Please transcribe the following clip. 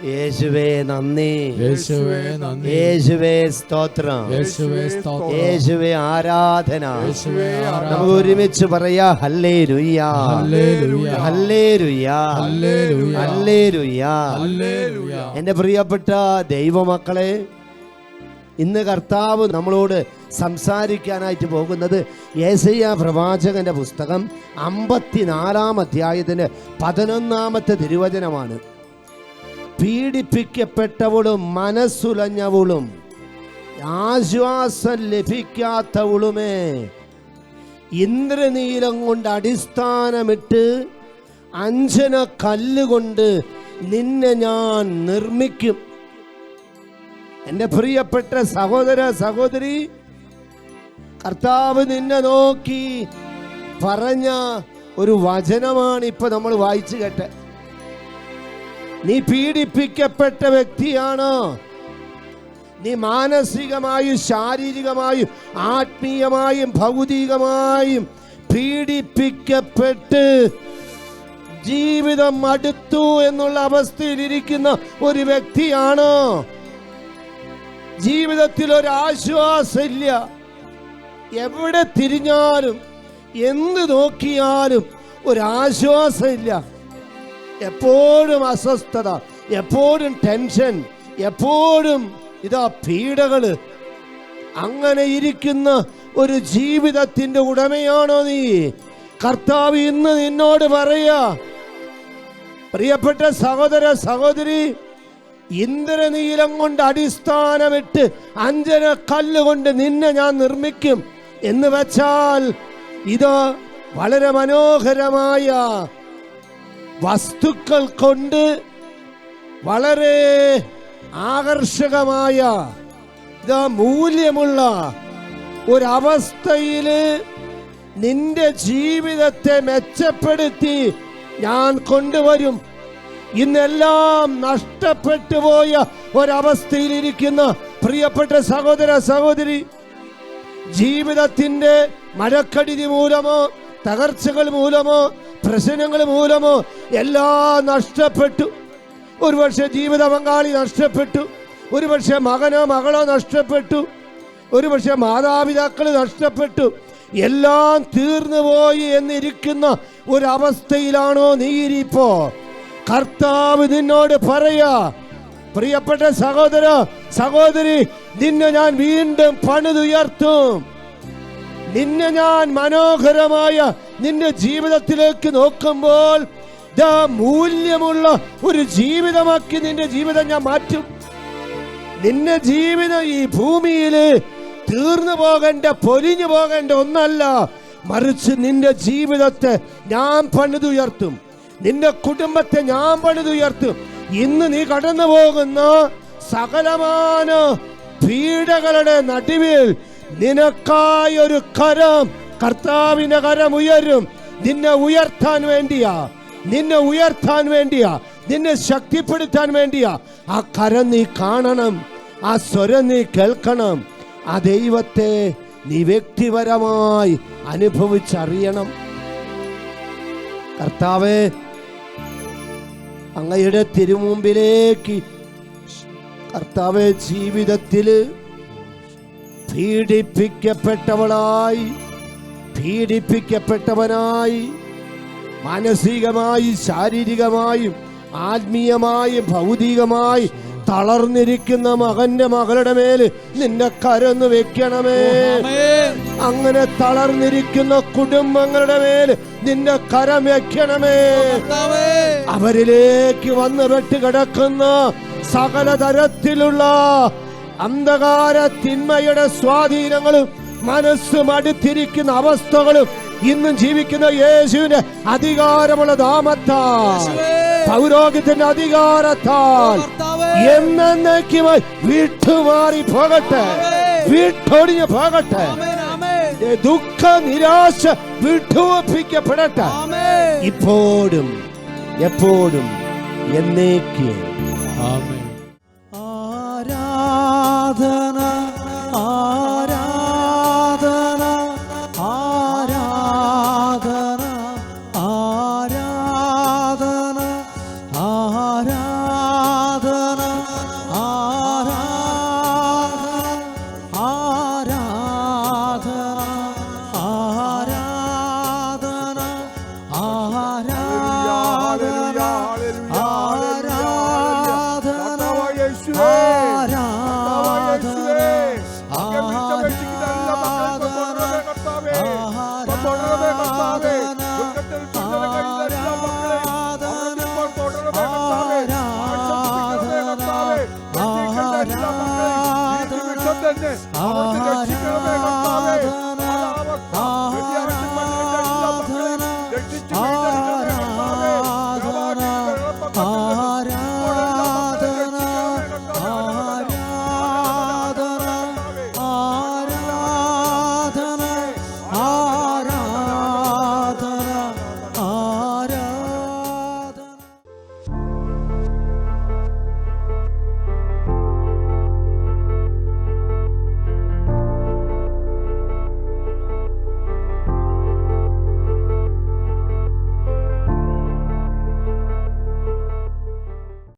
യേശുവേ നന്ദി, യേശുവേ നന്ദി, യേശുവേ സ്തോത്രം, യേശുവേ സ്തോത്രം, യേശുവേ ആരാധന. യേശുവേ ആരാധന. നമുക്ക് ഒരുമിച്ച് പറയാ hallelujah, hallelujah, hallelujah, hallelujah, hallelujah, hallelujah. എൻ്റെ പ്രിയപ്പെട്ട ദൈവമക്കളെ, ഇന്ന് കർത്താവ് നമ്മളോട് സംസാരിക്കാനായിട്ട് പോകുന്നത് യെശയ്യാ പ്രവാചകന്റെ പുസ്തകം 54-ാം അധ്യായത്തിന്റെ 11-ാമത്തെ തിരുവചനമാണ്. പീഡിപ്പിക്കപ്പെട്ടവളും മനസ്സുലഞ്ഞവളും ആശ്വാസം ലഭിക്കാത്തവളുമേ, ഇന്ദ്രനീലം കൊണ്ട് അടിസ്ഥാനമിട്ട് അഞ്ജന കല്ലുകൊണ്ട് നിന്നെ ഞാൻ നിർമ്മിക്കും. എൻ്റെ പ്രിയപ്പെട്ട സഹോദര സഹോദരി, കർത്താവ് നിന്നെ നോക്കി പറഞ്ഞ ഒരു വചനമാണ് ഇപ്പൊ നമ്മൾ വായിച്ചു കേട്ടെ. നീ പീഡിപ്പിക്കപ്പെട്ട വ്യക്തിയാണോ? നീ മാനസികമായും ശാരീരികമായും ആത്മീയമായും ഭൗതികമായും പീഡിപ്പിക്കപ്പെട്ട് ജീവിതം മടുത്തു എന്നുള്ള അവസ്ഥയിലിരിക്കുന്ന ഒരു വ്യക്തിയാണോ? ജീവിതത്തിൽ ഒരാശ്വാസമില്ല, എവിടെ തിരിഞ്ഞാലും എന്ത് നോക്കിയാലും ഒരാശ്വാസമില്ല, എപ്പോഴും അസ്വസ്ഥത, എപ്പോഴും ടെൻഷൻ, എപ്പോഴും ഇതാ പീഡകള്. അങ്ങനെ ഇരിക്കുന്ന ഒരു ജീവിതത്തിന്റെ ഉടമയാണോ നീ? കർത്താവ് ഇന്ന് നിന്നോട് പറയാ, പ്രിയപ്പെട്ട സഹോദര സഹോദരി, ഇന്ദ്രനീലം കൊണ്ട് അടിസ്ഥാനമിട്ട് അഞ്ജന കല്ലുകൊണ്ട് നിന്നെ ഞാൻ നിർമ്മിക്കും എന്ന് വെച്ചാൽ ഇത് വളരെ മനോഹരമായ വസ്തുക്കൾ കൊണ്ട് വളരെ ആകർഷകമായ മൂല്യമുള്ള ഒരവസ്ഥയില് നിന്റെ ജീവിതത്തെ മെച്ചപ്പെടുത്തി ഞാൻ കൊണ്ടുവരും. ഇന്നെല്ലാം നഷ്ടപ്പെട്ടു പോയ ഒരവസ്ഥയിലിരിക്കുന്ന പ്രിയപ്പെട്ട സഹോദര സഹോദരി, ജീവിതത്തിന്റെ മഴക്കെടുതി മൂലമോ തകർച്ചകൾ മൂലമോ പ്രശ്നങ്ങൾ മൂലമോ എല്ലാം നഷ്ടപ്പെട്ടു. ഒരുപക്ഷെ ജീവിത പങ്കാളി നഷ്ടപ്പെട്ടു, ഒരുപക്ഷെ മകനോ മകളോ നഷ്ടപ്പെട്ടു, ഒരുപക്ഷെ മാതാപിതാക്കൾ നഷ്ടപ്പെട്ടു, എല്ലാം തീർന്നു പോയി എന്നിരിക്കുന്ന ഒരവസ്ഥയിലാണോ നീയിരിപ്പോ? കർത്താവ് നിന്നോട് പറയാ, പ്രിയപ്പെട്ട സഹോദര സഹോദരി, നിന്നെ ഞാൻ വീണ്ടും പണിതുയർത്തും. നിന്നെ ഞാൻ മനോഹരമായ നിന്റെ ജീവിതത്തിലേക്ക് നോക്കുമ്പോൾ മൂല്യമുള്ള ഒരു ജീവിതമാക്കി നിന്റെ ജീവിതം ഞാൻ മാറ്റും. നിന്റെ ജീവിതം ഈ ഭൂമിയിൽ തീർന്നു പോകേണ്ട, പൊലിഞ്ഞു പോകേണ്ട ഒന്നല്ല, മറിച്ച് നിന്റെ ജീവിതത്തെ ഞാൻ പണിതുയർത്തും, നിന്റെ കുടുംബത്തെ ഞാൻ പണിതുയർത്തും. ഇന്ന് നീ കടന്നു പോകുന്ന സകലമാന പീഡകളുടെ നടുവിൽ നിനക്കായി ഒരു കരം, കർത്താവിന്റെ കരം ഉയരും. നിന്നെ ഉയർത്താൻ വേണ്ടിയാ, നിന്നെ ഉയർത്താൻ വേണ്ടിയാ, നിന്നെ ശക്തിപ്പെടുത്താൻ വേണ്ടിയാ. ആ കരം നീ കാണണം, ആ സ്വരം നീ കേൾക്കണം, ആ ദൈവത്തെ നീ വ്യക്തിപരമായി അനുഭവിച്ചറിയണം. കർത്താവേ, അങ്ങയുടെ തിരുമുമ്പിലേക്ക് കർത്താവേ, ജീവിതത്തില് പീഡിപ്പിക്കപ്പെട്ടവളായി, പീഡിപ്പിക്കപ്പെട്ടവനായി, മാനസികമായി ശാരീരികമായും ആത്മീയമായും ഭൗതികമായി തളർന്നിരിക്കുന്ന മകന്റെ മകളുടെ മേല് നിന്നെ കരന്ന് വെക്കണമേ. അങ്ങനെ തളർന്നിരിക്കുന്ന കുടുംബങ്ങളുടെ മേല് നിന്റെ കരം വെക്കണമേ. അവരിലേക്ക് വന്ന് വെട്ടുകിടക്കുന്ന സകല തരത്തിലുള്ള അന്ധകാര തിന്മയുടെ സ്വാധീനങ്ങളും മനസ്സ് മടുത്തിരിക്കുന്ന അവസ്ഥകളും ഇന്നും ജീവിക്കുന്ന യേശുവിന്റെ അധികാരമുള്ള നാമത്താൽ, പൗരോഹിത്യത്തിന്റെ അധികാരത്താൽ എന്നേക്കുമായി വിട്ടുമാറി പോകട്ടെ, വിട്ടൊടിഞ്ഞു പോകട്ടെ. ദുഃഖ നിരാശ വിട്ടുവപ്പിക്കപ്പെടട്ടെ, ഇപ്പോഴും എപ്പോഴും എന്നേക്കും. ആരാധന ആരാധന ആരാധന ആരാധന ആരാധന തന്നെ അവിടുന്ന്